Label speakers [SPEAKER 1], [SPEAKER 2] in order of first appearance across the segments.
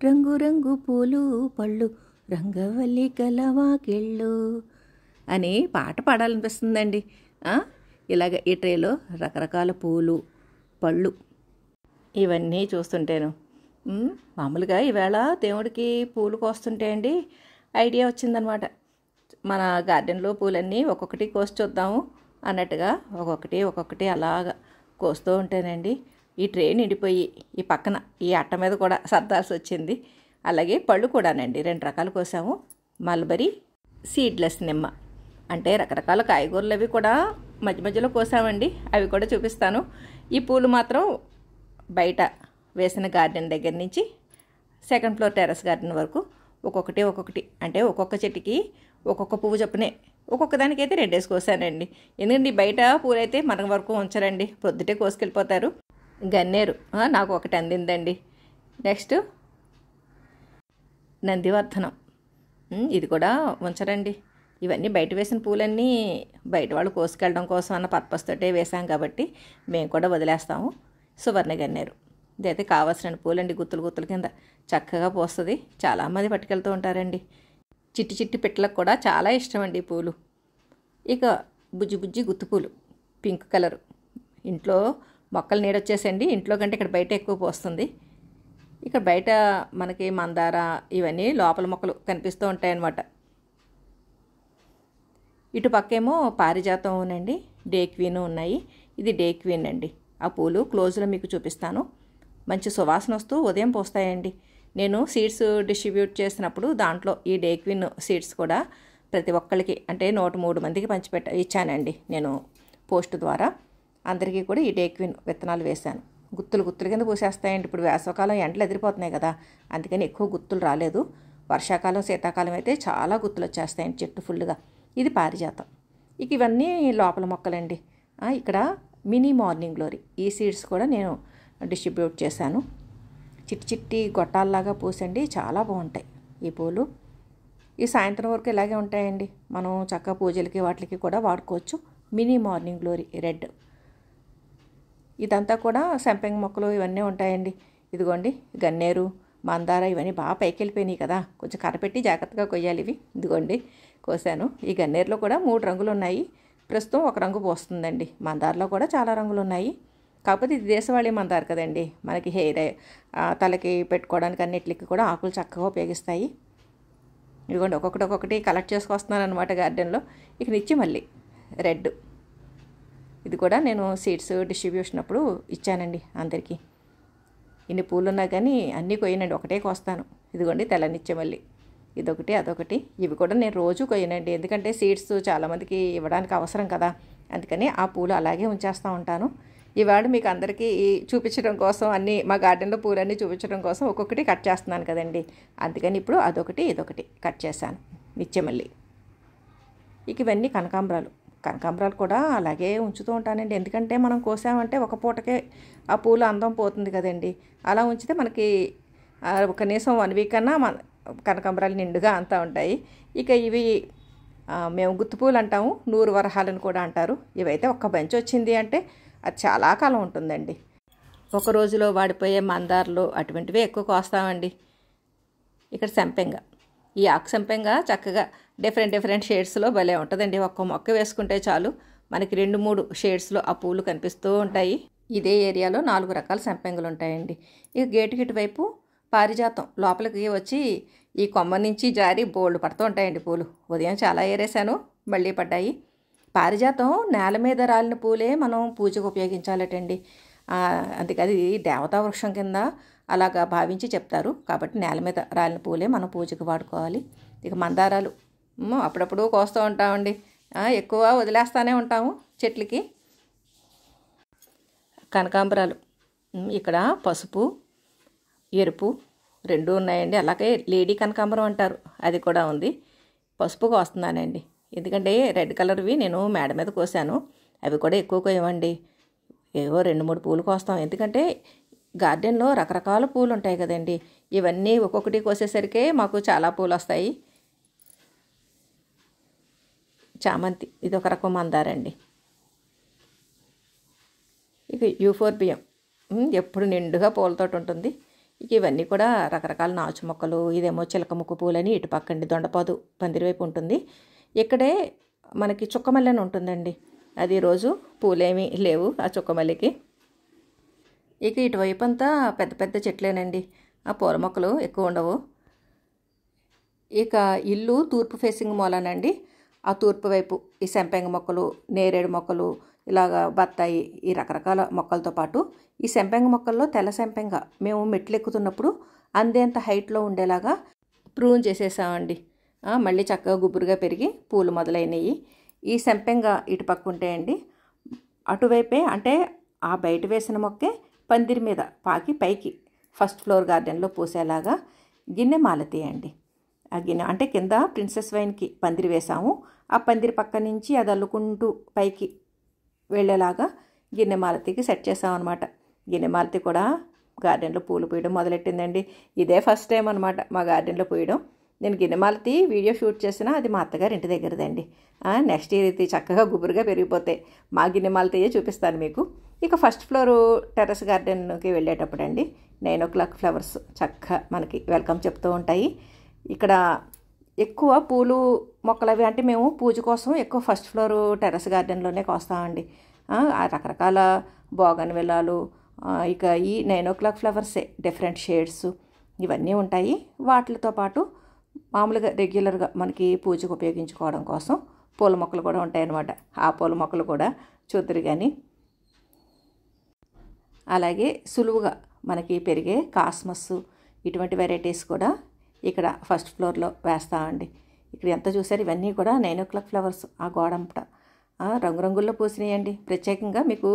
[SPEAKER 1] రంగు రంగు పూలు పళ్ళు రంగవల్లి కలవాకిళ్ళు అని పాట పాడాలనిపిస్తుందండి. ఇలాగ ఈ ట్రేలో రకరకాల పూలు పళ్ళు ఇవన్నీ చూస్తుంటేను మామూలుగా ఈవేళ దేవుడికి పూలు కోస్తుంటే అండి ఐడియా వచ్చిందనమాట. మన గార్డెన్లో పూలన్నీ ఒక్కొక్కటి కోసి చూద్దాము అన్నట్టుగా ఒక్కొక్కటి అలాగా కోస్తూ ఉంటేనండి ఈ ట్రే నిండిపోయి ఈ పక్కన ఈ అట్ట మీద కూడా సర్దాల్సి వచ్చింది. అలాగే పళ్ళు కూడానండి 2 రకాలు కోసాము. మల్బరీ, సీడ్లెస్ నిమ్మ, అంటే రకరకాల కాయగూరలు అవి కూడా మధ్య మధ్యలో కోసామండి. అవి కూడా చూపిస్తాను. ఈ పూలు మాత్రం బయట వేసిన గార్డెన్ దగ్గర నుంచి 2nd ఫ్లోర్ టెర్రస్ గార్డెన్ వరకు ఒక్కొక్కటి అంటే ఒక్కొక్క చెట్టుకి ఒక్కొక్క పువ్వు చొప్పునే ఒక్కొక్క దానికైతే 2 కోసానండి. ఎందుకంటే బయట పూలైతే మన వరకు ఉంచరండి, పొద్దుటే కోసుకెళ్ళిపోతారు. గన్నేరు నాకు ఒకటి అందిందండి. నెక్స్ట్ నందివర్ధనం, ఇది కూడా ఉంచరండి. ఇవన్నీ బయట వేసిన పూలన్నీ బయట వాళ్ళు కోసుకెళ్ళడం కోసం అన్న పర్పస్ తోటే వేసాం కాబట్టి మేము కూడా వదిలేస్తాము. సువర్ణ గన్నేరు, ఇదైతే కావాల్సిన పూలండి, గుత్తులు కింద చక్కగా పోస్తుంది. చాలామంది పట్టుకెళ్తూ ఉంటారండి. చిట్టి చిట్టి పిట్టలకు కూడా చాలా ఇష్టం అండి ఈ పూలు. ఇక బుజ్జి గుత్తు పూలు, పింక్ కలరు, ఇంట్లో మొక్కలు నీడొచ్చేసండి. ఇంట్లో కంటే ఇక్కడ బయట ఎక్కువ పోస్తుంది. ఇక్కడ బయట మనకి మందార ఇవన్నీ లోపల మొక్కలు కనిపిస్తూ ఉంటాయన్నమాట. ఇటు పక్కేమో పారిజాతం అండి, డే క్వీన్ ఉన్నాయి. ఇది డే క్వీన్ అండి. ఆ పూలు క్లోజ్లో మీకు చూపిస్తాను. మంచి సువాసన వస్తూ ఉదయం పోస్తాయండి. నేను సీడ్స్ డిస్ట్రిబ్యూట్ చేసినప్పుడు దాంట్లో ఈ డే క్వీన్ సీడ్స్ కూడా ప్రతి ఒక్కరికి అంటే 103 మందికి ఇచ్చానండి. నేను పోస్ట్ ద్వారా అందరికీ కూడా ఈ డే క్వీన్ విత్తనాలు వేశాను. గుత్తులు కింద పూసేస్తాయండి. ఇప్పుడు వేసవకాలం ఎండలు ఎదిరిపోతున్నాయి కదా, అందుకని ఎక్కువ గుత్తులు రాలేదు. వర్షాకాలం శీతాకాలం అయితే చాలా గుత్తులు వచ్చేస్తాయండి చెట్టు ఫుల్గా. ఇది పారిజాతం. ఇక ఇవన్నీ లోపల మొక్కలండి. ఇక్కడ మినీ మార్నింగ్ గ్లోరీ, ఈ సీడ్స్ కూడా నేను డిస్ట్రిబ్యూట్ చేశాను. చిట్టి గొట్టాల్లాగా పూసండి, చాలా బాగుంటాయి ఈ పూలు. ఈ సాయంత్రం వరకు ఇలాగే ఉంటాయండి. మనం చక్కగా పూజలకి వాటికి కూడా వాడుకోవచ్చు. Mini morning glory red. ఇదంతా కూడా సంపెంగ మొక్కలు ఇవన్నీ ఉంటాయండి. ఇదిగోండి గన్నేరు, మందార ఇవన్నీ బాగా పైకి వెళ్ళిపోయినాయి కదా, కొంచెం కరపెట్టి జాగ్రత్తగా కొయ్యాలి ఇవి. ఇదిగోండి కోసాను. ఈ గన్నేరులో కూడా 3 రంగులు ఉన్నాయి. ప్రస్తుతం 1 రంగు పోస్తుందండి. మందారలో కూడా చాలా రంగులు ఉన్నాయి. కాకపోతే ఇది దేశవాళీ మందార కదండి, మనకి హెయిర్ తలకి పెట్టుకోవడానికి అన్నిటికి కూడా ఆకులు చక్కగా ఉపయోగిస్తాయి. ఇదిగోండి ఒక్కొక్కటి కలెక్ట్ చేసుకొస్తున్నాను అనమాట గార్డెన్లో. ఇక నిచ్చి మళ్ళీ రెడ్, ఇది కూడా నేను సీడ్స్ డిస్ట్రిబ్యూషన్ అప్పుడు ఇచ్చానండి అందరికీ. ఇన్ని పూలు ఉన్నా కానీ అన్నీ కొయ్యనండి, ఒకటే కోస్తాను. ఇదిగోండి తెల్లనిచ్చే మళ్ళీ, ఇదొకటి అదొకటి. ఇవి కూడా నేను రోజు కొయ్యనండి, ఎందుకంటే సీడ్స్ చాలామందికి ఇవ్వడానికి అవసరం కదా, అందుకని ఆ పూలు అలాగే ఉంచేస్తూ ఉంటాను. ఇవాళ మీకు అందరికీ చూపించడం కోసం అన్నీ మా గార్డెన్లో పూలన్నీ చూపించడం కోసం ఒక్కొక్కటి కట్ చేస్తున్నాను కదండి, అందుకని ఇప్పుడు అదొకటి ఇదొకటి కట్ చేశాను. నిత్యమల్లి. ఇక ఇవన్నీ కనకాంబరాలు కూడా అలాగే ఉంచుతూ ఉంటానండి, ఎందుకంటే మనం కోసామంటే ఒక పూటకే ఆ పూలు అందం పోతుంది కదండి. అలా ఉంచితే మనకి కనీసం 1 వీక్ అన్నా కనకాంబరాలు నిండుగా అంతా ఉంటాయి. ఇక ఇవి మేము గుత్తుపూలు అంటాము, 100 వరహాలను కూడా అంటారు. ఇవైతే ఒక్క బంచ్ వచ్చింది అంటే అది చాలా కాలం ఉంటుందండి. ఒక రోజులో వాడిపోయే మందార్లు అటువంటివే ఎక్కువ కోస్తామండి. ఇక్కడ సంపెంగ, ఈ ఆకు సంపెంగ చక్కగా డిఫరెంట్ షేడ్స్లో భలే ఉంటుందండి. ఒక్క మొక్క వేసుకుంటే చాలు మనకి 2-3 షేడ్స్లో ఆ పూలు కనిపిస్తూ ఉంటాయి. ఇదే ఏరియాలో 4 రకాల సంపెంగలు ఉంటాయండి. ఇక గేటుకి ఇటువైపు పారిజాతం లోపలికి వచ్చి ఈ కొమ్మ నుంచి జారి బోల్డ్ పడుతూ ఉంటాయండి పూలు. ఉదయం చాలా ఏరేశాను, మళ్ళీ పడ్డాయి. పారిజాతం నేల మీద రాలిన పూలే మనం పూజకు ఉపయోగించాలటండి. అందుకది దేవతా వృక్షం కింద అలాగా భావించి చెప్తారు. కాబట్టి నేల మీద రాలిన పూలే మనం పూజకు వాడుకోవాలి. ఇక మందారాలు అప్పుడప్పుడు కోస్తూ ఉంటామండి, ఎక్కువ వదిలేస్తూనే ఉంటాము చెట్లకి. కనకాంబరాలు ఇక్కడ పసుపు ఎరుపు 2 ఉన్నాయండి. అలాగే లేడీ కనకాంబరం అంటారు, అది కూడా ఉంది. పసుపు కోస్తున్నానండి, ఎందుకంటే రెడ్ కలర్వి నేను మేడ మీద కోసాను. అవి కూడా ఎక్కువ కోయమండి, ఏవో 2-3 పూలు కోస్తాం. ఎందుకంటే గార్డెన్లో రకరకాల పూలు ఉంటాయి కదండి, ఇవన్నీ ఒక్కొక్కటి కోసేసరికే మాకు చాలా పూలు వస్తాయి. చామంతి, ఇది ఒక రకం మందారండి. ఇక యూఫోర్బియం ఎప్పుడు నిండుగా పూలతోటి ఉంటుంది. ఇక ఇవన్నీ కూడా రకరకాల నాచు మొక్కలు. ఇదేమో చిలక ముక్కు పూలని ఇటు పక్కండి దొండపాదు పందిరి వైపు ఉంటుంది. ఇక్కడే మనకి చుక్కమల్లి ఉంటుందండి. అది రోజు పూలేమీ లేవు ఆ చుక్కమల్లికి. ఇక ఇటువైపు అంతా పెద్ద పెద్ద చెట్లేనండి, ఆ పూల మొక్కలు ఎక్కువ ఉండవు. ఇక ఇల్లు తూర్పు ఫేసింగ్ మూలనండి. ఆ తూర్పు వైపు ఈ సెంపెంగ మొక్కలు, నేరేడు మొక్కలు, ఇలాగా బత్తాయి, ఈ రకరకాల మొక్కలతో పాటు ఈ సెంపెంగ మొక్కల్లో తెల్ల సెంపెంగ మేము మెట్లు ఎక్కుతున్నప్పుడు అందేంత హైట్లో ఉండేలాగా ప్రూన్ చేసేసామండి. మళ్ళీ చక్కగా గుబురుగా పెరిగి పూలు మొదలైనవి. ఈ సెంపెంగ ఇటు పక్క ఉంటాయండి. అటువైపే అంటే ఆ బయట వేసిన మొక్కే పందిరి మీద పాకి పైకి ఫస్ట్ ఫ్లోర్ గార్డెన్లో పూసేలాగా గిన్నె మాలతీ అండి. ఆ గిన్నె అంటే కింద ప్రిన్సెస్ వైన్కి పందిరి వేసాము. ఆ పందిరి పక్క నుంచి అది అల్లుకుంటూ పైకి వెళ్ళేలాగా గిన్నె మాలతీకి సెట్ చేసామన్నమాట. గిన్నె మాలతీ కూడా గార్డెన్లో పూలు పూయడం మొదలెట్టిందండి. ఇదే ఫస్ట్ టైం అనమాట మా గార్డెన్లో పూయడం. నేను గిన్నె మాలతీ వీడియో షూట్ చేసినా అది మా అత్తగారి ఇంటి దగ్గరదండి. నెక్స్ట్ ఇయర్ ఇది చక్కగా గుబురుగా పెరిగిపోతాయి. మా గిన్నె మాలతీయే చూపిస్తాను మీకు. ఇక ఫస్ట్ ఫ్లోరు టెర్రస్ గార్డెన్కి వెళ్ళేటప్పుడు అండి 9 o'clock ఫ్లవర్స్ చక్కగా మనకి వెల్కమ్ చెప్తూ ఉంటాయి. ఇక్కడ ఎక్కువ పూలు మొక్కలు అవి అంటే మేము పూజ కోసం ఎక్కువ ఫస్ట్ ఫ్లోర్ టెర్రస్ గార్డెన్లోనే కోస్తామండి. రకరకాల బోగన్విల్లాలు, ఇక ఈ 9 o'clock ఫ్లవర్సే డిఫరెంట్ షేడ్స్ ఇవన్నీ ఉంటాయి. వాటితో పాటు మామూలుగా రెగ్యులర్గా మనకి పూజకు ఉపయోగించుకోవడం కోసం పూల మొక్కలు కూడా ఉంటాయన్నమాట. ఆ పూల మొక్కలు కూడా చూద్దరు. కానీ అలాగే సులువుగా మనకి పెరిగే కాస్మస్ ఇటువంటి వెరైటీస్ కూడా ఇక్కడ ఫస్ట్ ఫ్లోర్లో వేస్తామండి. ఇక్కడ ఎంత చూసారు, ఇవన్నీ కూడా 9 o'clock ఫ్లవర్స్. ఆ గోడంపట రంగురంగుల్లో పూసినాయండి. ప్రత్యేకంగా మీకు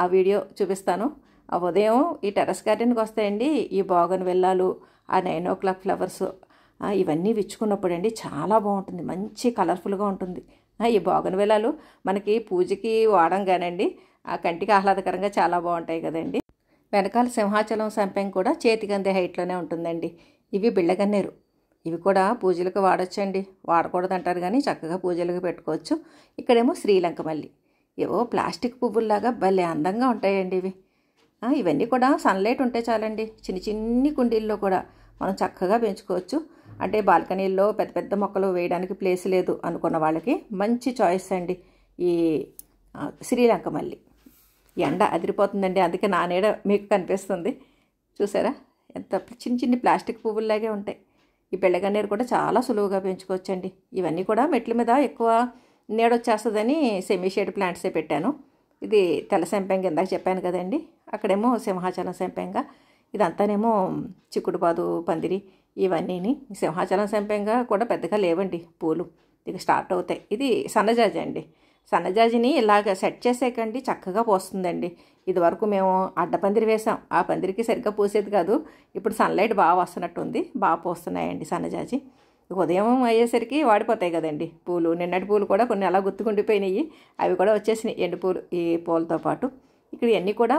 [SPEAKER 1] ఆ వీడియో చూపిస్తాను. ఆ ఉదయం ఈ టెర్రస్ గార్డెన్కి వస్తాయండి ఈ బోగన్విల్లాలు, ఆ 9 o'clock ఫ్లవర్స్ ఇవన్నీ విచ్చుకున్నప్పుడు అండి చాలా బాగుంటుంది, మంచి కలర్ఫుల్గా ఉంటుంది. ఈ బోగన్విల్లాలు మనకి పూజకి వాడంగానండి ఆ కంటికి ఆహ్లాదకరంగా చాలా బాగుంటాయి కదండి. వెనకాల సింహాచలం సంపెంగ కూడా చేతికి అందే హైట్లోనే ఉంటుందండి. ఇవి బిళ్ళగన్నేరు. ఇవి కూడా పూజలకు వాడచ్చండి. వాడకూడదు అంటారు కానీ చక్కగా పూజలకు పెట్టుకోవచ్చు. ఇక్కడేమో శ్రీలంక మల్లి. ఏవో ప్లాస్టిక్ పువ్వుల్లాగా భలే అందంగా ఉంటాయండి ఇవి. ఇవన్నీ కూడా సన్లైట్ ఉంటే చాలండి. చిన్ని చిన్ని కుండీల్లో కూడా మనం చక్కగా పెంచుకోవచ్చు. అంటే బాల్కనీల్లో పెద్ద పెద్ద మొక్కలు వేయడానికి ప్లేస్ లేదు అనుకున్న వాళ్ళకి మంచి చాయిస్ అండి ఈ శ్రీలంక మల్లి. ఎండ అదిరిపోతుందండి, అందుకే నా నీడ మీకు కనిపిస్తుంది. చూసారా ఎంత చిన్ని చిన్ని ప్లాస్టిక్ పువ్వుల్లాగే ఉంటాయి. ఈ బిళ్ళగన్నేరు కూడా చాలా సులువుగా పెంచుకోవచ్చండి. ఇవన్నీ కూడా మెట్ల మీద ఎక్కువ నీడొచ్చేస్తుందని సెమీ షేడ్ ప్లాంట్సే పెట్టాను. ఇది తెల్ల సెంపెంగ ఇందాక చెప్పాను కదండి. అక్కడేమో సింహాచలం సెంపెంగ, ఇదంతానేమో చిక్కుడుపాదు పందిరి ఇవన్నీని. సింహాచలం సెంపెంగ కూడా పెద్దగా లేవండి పూలు, ఇక స్టార్ట్ అవుతాయి. ఇది సన్నజాజి అండి. సన్నజాజిని ఇలాగ సెట్ చేసేకండి చక్కగా పోస్తుందండి. ఇదివరకు మేము అడ్డపందిరి వేసాం, ఆ పందిరికి సరిగ్గా పూసేది కాదు. ఇప్పుడు సన్లైట్ బాగా వస్తున్నట్టుంది, బాగా పోస్తున్నాయండి సన్నజాజి. ఉదయం అయ్యేసరికి వాడిపోతాయి కదండి పూలు. నిన్నటి పూలు కూడా కొన్ని అలా గుర్తుకుండిపోయినాయి, అవి కూడా వచ్చేసినాయి ఎండు పూలు ఈ పూలతో పాటు. ఇక్కడ ఇవన్నీ కూడా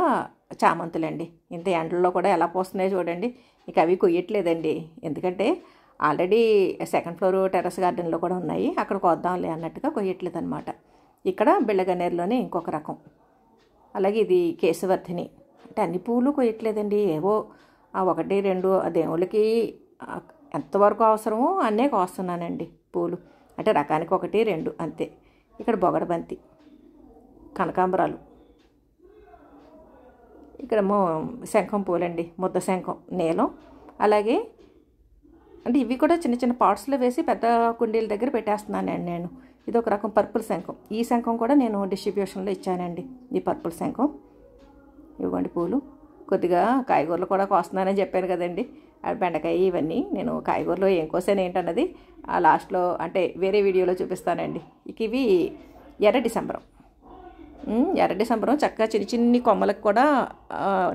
[SPEAKER 1] చామంతులండి. ఇంత ఎండల్లో కూడా ఎలా పోస్తున్నాయో చూడండి. ఇక అవి కొయ్యట్లేదండి, ఎందుకంటే ఆల్రెడీ సెకండ్ ఫ్లోర్ టెర్రస్ గార్డెన్లో కూడా ఉన్నాయి, అక్కడ కొద్దాంలే అన్నట్టుగా కొయ్యట్లేదు అనమాట. ఇక్కడ బిళ్ళగన్నేరులోనే ఇంకొక రకం. అలాగే ఇది కేశవర్ధిని. అంటే అన్ని పూలు కొయ్యట్లేదండి, ఏవో 1, 2 దేవుళ్ళకి ఎంతవరకు అవసరమో అన్నే కోస్తున్నానండి పూలు. అంటే రకానికి 1, 2 అంతే. ఇక్కడ బొగడబంతి, కనకాంబరాలు, ఇక్కడేమో శంఖం పూలండి, ముద్ద శంఖం, నీలం. అలాగే అంటే ఇవి కూడా చిన్న చిన్న పాట్స్లో వేసి పెద్ద కుండీల దగ్గర పెట్టేస్తున్నానండి నేను. ఇది ఒక రకం పర్పుల్ శంఖం. ఈ శంఖం కూడా నేను డిస్ట్రిబ్యూషన్లో ఇచ్చానండి, ఈ పర్పుల్ శంఖం. ఇవ్వండి పూలు. కొద్దిగా కాయగూరలు కూడా కోస్తున్నానని చెప్పాను కదండి, బెండకాయ ఇవన్నీ. నేను కాయగూరలో ఏం కోసాను ఏంటన్నది ఆ లాస్ట్లో అంటే వేరే వీడియోలో చూపిస్తానండి. ఇక ఇవి ఎర్ర డిసెంబరం. ఎర్ర డిసెంబరం చక్కగా చిన్ని చిన్ని కొమ్మలకు కూడా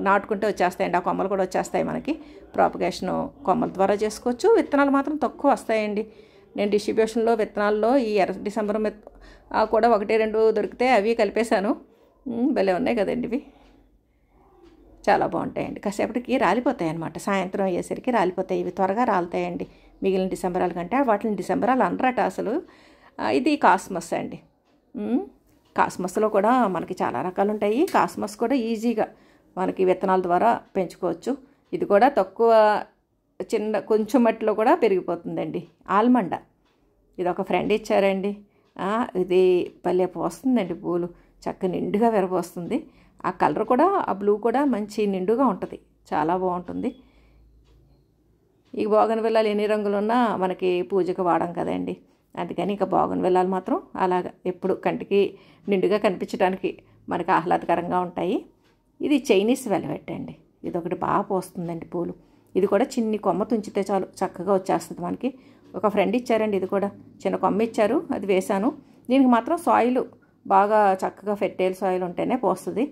[SPEAKER 1] నాటుకుంటే వచ్చేస్తాయండి. ఆ కొమ్మలు కూడా వచ్చేస్తాయి మనకి. ప్రాపగేషన్ కొమ్మల ద్వారా చేసుకోవచ్చు. విత్తనాలు మాత్రం తక్కువ వస్తాయండి. నేను డిస్ట్రిబ్యూషన్లో విత్తనాల్లో ఈ ఎర్ర డిసెంబరం కూడా 1, 2 దొరికితే అవి కలిపేశాను. భలే ఉన్నాయి కదండి ఇవి, చాలా బాగుంటాయండి. కాసేపటికి రాలిపోతాయి అన్నమాట, సాయంత్రం అయ్యేసరికి రాలిపోతాయి. ఇవి త్వరగా రాలుతాయండి మిగిలిన డిసెంబరాల కంటే. వాటిని డిసెంబరాలు అనరట అసలు. ఇది కాస్మస్ అండి. కాస్మస్లో కూడా మనకి చాలా రకాలు ఉంటాయి. కాస్మస్ కూడా ఈజీగా మనకి విత్తనాల ద్వారా పెంచుకోవచ్చు. ఇది కూడా తక్కువ చిన్న కొంచెం మట్టిలో కూడా పెరిగిపోతుందండి. ఆల్మండ ఇది ఒక ఫ్రెండ్ ఇచ్చారండి. ఇది భలే పోస్తుందండి పూలు, చక్క నిండుగా విరపోస్తుంది. ఆ కలర్ కూడా, ఆ బ్లూ కూడా మంచి నిండుగా ఉంటుంది, చాలా బాగుంటుంది. ఈ బోగన్విల్లాలు ఎన్ని రంగులున్నా మనకి పూజకు వాడం కదండి, అందుకని ఇక బోగన్విల్లాలు మాత్రం అలాగా ఎప్పుడు కంటికి నిండుగా కనిపించడానికి మనకి ఆహ్లాదకరంగా ఉంటాయి. ఇది చైనీస్ వెల్వెట్ అండి, ఇది ఒకటి బాగా పోస్తుందండి పూలు. ఇది కూడా చిన్ని కొమ్మ తుంచితే చాలు చక్కగా వచ్చేస్తుంది మనకి. ఒక ఫ్రెండ్ ఇచ్చారండి, ఇది కూడా చిన్న కొమ్మ ఇచ్చారు, అది వేశాను. దీనికి మాత్రం సాయిల్ బాగా చక్కగా ఫెర్టైల్ సాయిల్ ఉంటేనే పోస్తుంది.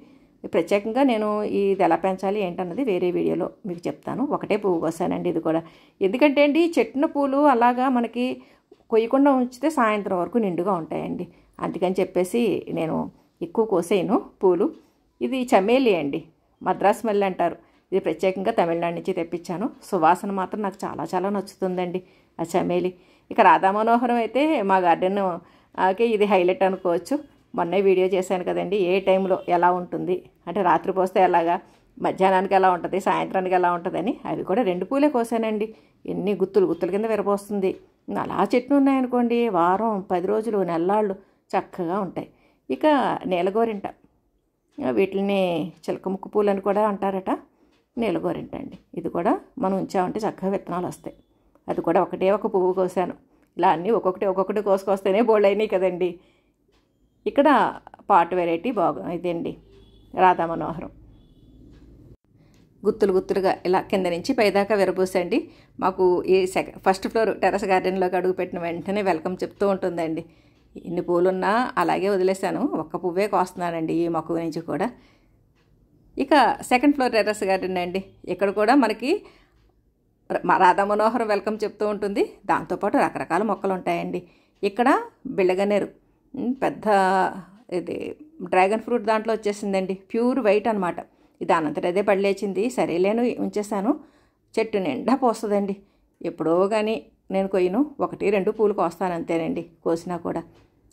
[SPEAKER 1] ప్రత్యేకంగా నేను ఇది ఎలా పెంచాలి ఏంటన్నది వేరే వీడియోలో మీకు చెప్తాను. ఒకటే పువ్వు కోసానండి ఇది కూడా. ఎందుకంటే అండి చెట్టున పూలు అలాగా మనకి కొయ్యకుండా ఉంచితే సాయంత్రం వరకు నిండుగా ఉంటాయండి, అందుకని చెప్పేసి నేను ఎక్కువ కోసేయను పూలు. ఇది చమేలి అండి, మద్రాస్ మల్లె అంటారు. ఇది ప్రత్యేకంగా తమిళనాడు నుంచి తెప్పించాను. సువాసన మాత్రం నాకు చాలా చాలా నచ్చుతుందండి ఆ చమేలి. ఇక రాధా మనోహరం అయితే మా గార్డెన్ ఇది హైలైట్ అనుకోవచ్చు. మొన్నే వీడియో చేశాను కదండి, ఏ టైంలో ఎలా ఉంటుంది అంటే రాత్రి పోస్తే ఎలాగా, మధ్యాహ్నానికి ఎలా ఉంటుంది, సాయంత్రానికి ఎలా ఉంటుందని. అవి కూడా 2 పూలే కోసానండి. ఎన్ని గుత్తులు గుత్తుల కింద విరపోస్తుంది. అలా చెట్లు ఉన్నాయనుకోండి, వారం 10 రోజులు నెల్లాళ్ళు చక్కగా ఉంటాయి. ఇక నీలగోరింట, వీటిని చిలకముక్కు పూలు అని కూడా అంటారట. నీలగోరింట అండి, ఇది కూడా మనం ఉంచామంటే చక్కగా విత్తనాలు వస్తాయి. అది కూడా ఒకటే ఒక పువ్వు కోసాను. ఇలా అన్నీ ఒక్కొక్కటి కోసుకొస్తేనే బోల్డ్ అయినాయి కదండి. ఇక్కడ పాట్ వెరైటీ ఇదండి రాధా మనోహరం. గుత్తులు గుత్తులుగా ఇలా కింద నుంచి పైదాకా విరబూసండి. మాకు ఈ ఫస్ట్ ఫ్లోర్ టెర్రస్ గార్డెన్లోకి అడుగుపెట్టిన వెంటనే వెల్కమ్ చెప్తూ ఉంటుందండి. ఎన్ని పూలున్నా అలాగే వదిలేశాను, ఒక్క పువ్వే కోస్తున్నానండి ఈ మొక్క నుంచి కూడా. ఇక సెకండ్ ఫ్లోర్ టెర్రస్ గార్డెన్ అండి, ఇక్కడ కూడా మనకి రాధా మనోహరం వెల్కమ్ చెప్తూ ఉంటుంది. దాంతోపాటు రకరకాల మొక్కలు ఉంటాయండి. ఇక్కడ బిళ్ళగన్నేరు పెద్ద ఇది డ్రాగన్ ఫ్రూట్ దాంట్లో వచ్చేసిందండి, ప్యూర్ వైట్ అనమాట. ఇది అనంతటి అదే పడలేచింది, సరేలేను ఉంచేసాను. చెట్టు నిండా పోస్తుందండి. ఎప్పుడో కానీ నేను కొయ్యను, 1-2 పూలు కోస్తాను అంతేనండి. కోసినా కూడా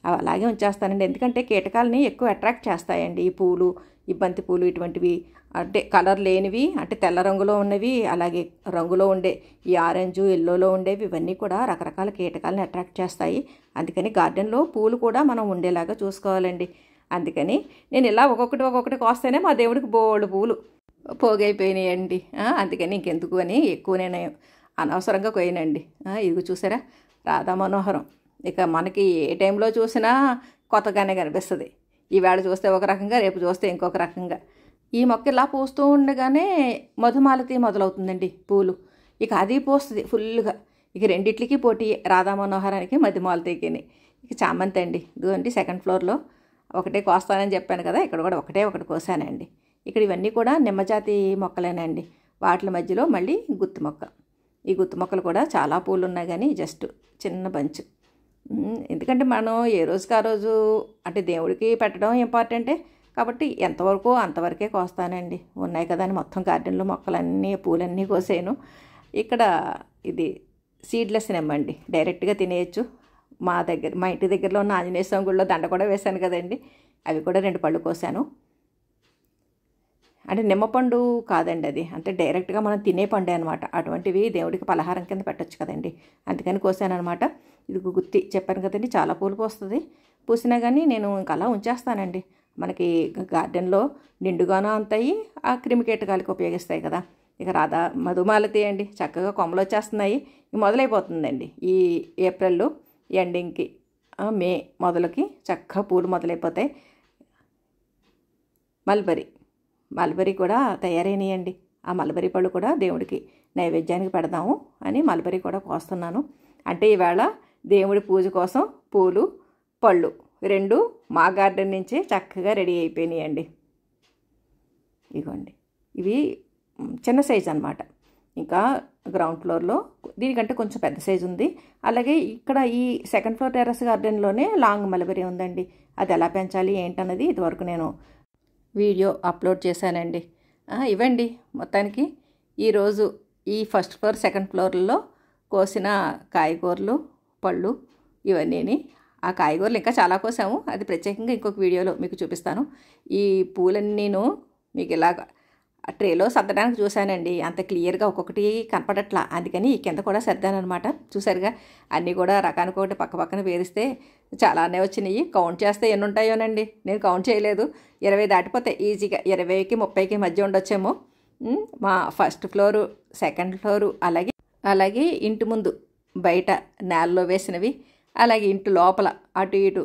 [SPEAKER 1] అవి అలాగే ఉంచేస్తానండి, ఎందుకంటే కీటకాలని ఎక్కువ అట్రాక్ట్ చేస్తాయండి ఈ పూలు, ఈ బంతి పూలు ఇటువంటివి. అంటే కలర్ లేనివి, అంటే తెల్ల రంగులో ఉన్నవి, అలాగే రంగులో ఉండే ఈ ఆరెంజు ఎల్లోలో ఉండేవి, ఇవన్నీ కూడా రకరకాల కీటకాలని అట్రాక్ట్ చేస్తాయి. అందుకని గార్డెన్లో పూలు కూడా మనం ఉండేలాగా చూసుకోవాలండి. అందుకని నేను ఇలా ఒక్కొక్కటి కోస్తేనే మా దేవుడికి బోల్డ్ పూలు పోగైపోయినాయండి. అందుకని ఇంకెందుకు అని ఎక్కువ నేను అనవసరంగా కోయనండి. ఇది చూసారా రాధా మనోహరం. ఇక మనకి ఏ టైంలో చూసినా కొత్తగానే కనిపిస్తుంది. ఈవేళ చూస్తే ఒక రకంగా, రేపు చూస్తే ఇంకొక రకంగా. ఈ మొక్క ఇలా పూస్తూ ఉండగానే మధుమాలతి మొదలవుతుందండి పూలు. ఇక అది పోస్తుంది ఫుల్గా. ఇక రెండిట్లకి పోటీ, రాధా మనోహరానికి మధుమాలతికి. ఇక చామంతి అండి, ఇదిగోండి సెకండ్ ఫ్లోర్లో ఒకటే కోస్తానని చెప్పాను కదా, ఇక్కడ కూడా ఒకటి కోసానండి. ఇక్కడ ఇవన్నీ కూడా నిమ్మజాతి మొక్కలేనండి. వాటి మధ్యలో మళ్ళీ గుత్తి మొక్క. ఈ గుత్తి మొక్కలు కూడా చాలా పూలు ఉన్నాయి కానీ జస్ట్ చిన్న బంచ్. ఎందుకంటే మనం ఏ రోజుకి ఆ రోజు అంటే దేవుడికి పెట్టడం ఇంపార్టెంటే కాబట్టి ఎంతవరకు అంతవరకే కోస్తానండి. ఉన్నాయి కదా అని మొత్తం గార్డెన్లో మొక్కలన్నీ పూలన్నీ కోసాను. ఇక్కడ ఇది సీడ్లెస్ నిమ్మండి, డైరెక్ట్గా తినేయచ్చు. మా ఇంటి దగ్గరలో ఉన్న ఆంజనేయ స్వామి గుడిలో దండ కూడా వేశాను కదండి, అవి కూడా 2 పళ్ళు కోసాను. అంటే నిమ్మపండు కాదండి అది, అంటే డైరెక్ట్గా మనం తినే పండే అనమాట. అటువంటివి దేవుడికి పలహారం కింద పెట్టచ్చు కదండి, అందుకని కోసాను అనమాట. ఇది గుత్తి చెప్పాను కదండి, చాలా పూలు పోస్తుంది. పూసినా కానీ నేను ఇంకా అలా ఉంచేస్తానండి. మనకి గార్డెన్లో నిండుగానూ అంతాయి, ఆ క్రిమికీటకాలకి ఉపయోగిస్తాయి కదా. ఇక రాధా మధుమాలతి అండి, చక్కగా కొమ్మలు వచ్చేస్తున్నాయి. మొదలైపోతుందండి ఈ ఏప్రిల్లో ఎండింగ్కి, మే మొదలుకి చక్కగా పూలు మొదలైపోతాయి. మల్బరీ కూడా తయారైనాయండి. ఆ మల్బరీ పళ్ళు కూడా దేవుడికి నైవేద్యానికి పెడదాము అని మల్బరీ కూడా కోస్తున్నాను. అంటే ఈవేళ దేవుడి పూజ కోసం పూలు పళ్ళు 2 మా గార్డెన్ నుంచే చక్కగా రెడీ అయిపోయినాయండి. ఇదిగోండి, ఇవి చిన్న సైజు అనమాట. ఇంకా గ్రౌండ్ ఫ్లోర్లో దీనికంటే కొంచెం పెద్ద సైజు ఉంది. అలాగే ఇక్కడ ఈ సెకండ్ ఫ్లోర్ టెర్రస్ గార్డెన్లోనే లాంగ్ మల్బరీ ఉందండి. అది ఎలా పెంచాలి ఏంటన్నది ఇదివరకు నేను వీడియో అప్లోడ్ చేశానండి. ఇవ్వండి మొత్తానికి ఈరోజు ఈ ఫస్ట్ ఫ్లోర్ సెకండ్ ఫ్లోర్లో కోసిన కాయగూరలు పళ్ళు ఇవన్నీ. ఆ కాయగూరలు ఇంకా చాలా కోసాము, అది ప్రత్యేకంగా ఇంకొక వీడియోలో మీకు చూపిస్తాను. ఈ పూలన్నీను మీకు ఇలాగ ఆ ట్రేలో సర్దడానికి చూశానండి, అంత క్లియర్గా ఒక్కొక్కటి కనపడట్లా. అందుకని ఈ కింద కూడా సర్దానమాట. చూసారుగా, అన్నీ కూడా రకానికి ఒకటి పక్క పక్కన పేరిస్తే చాలానే వచ్చినాయి. కౌంట్ చేస్తే ఎన్ని ఉంటాయోనండి, నేను కౌంట్ చేయలేదు. 20 దాటిపోతాయి ఈజీగా, 20కి 30కి మధ్య ఉండొచ్చేమో. మా ఫస్ట్ ఫ్లోరు, సెకండ్ ఫ్లోరు, అలాగే ఇంటి ముందు బయట నేలలో వేసినవి, అలాగే ఇంటి లోపల అటు ఇటు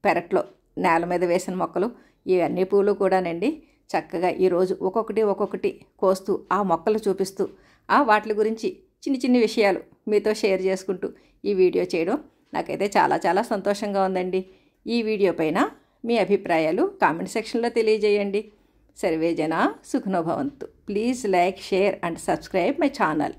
[SPEAKER 1] పెరట్లో నేల మీద వేసిన మొక్కలు, ఇవన్నీ పూలు కూడానండి. చక్కగా ఈరోజు ఒక్కొక్కటి కోస్తూ ఆ మొక్కలు చూపిస్తూ వాటి గురించి చిన్ని చిన్ని విషయాలు మీతో షేర్ చేసుకుంటూ ఈ వీడియో చేయడం నాకైతే చాలా చాలా సంతోషంగా ఉందండి. ఈ వీడియో పైన మీ అభిప్రాయాలు కామెంట్ సెక్షన్లో తెలియజేయండి. సర్వే జన సుఖనో భవంతు. Please like, share and subscribe my channel.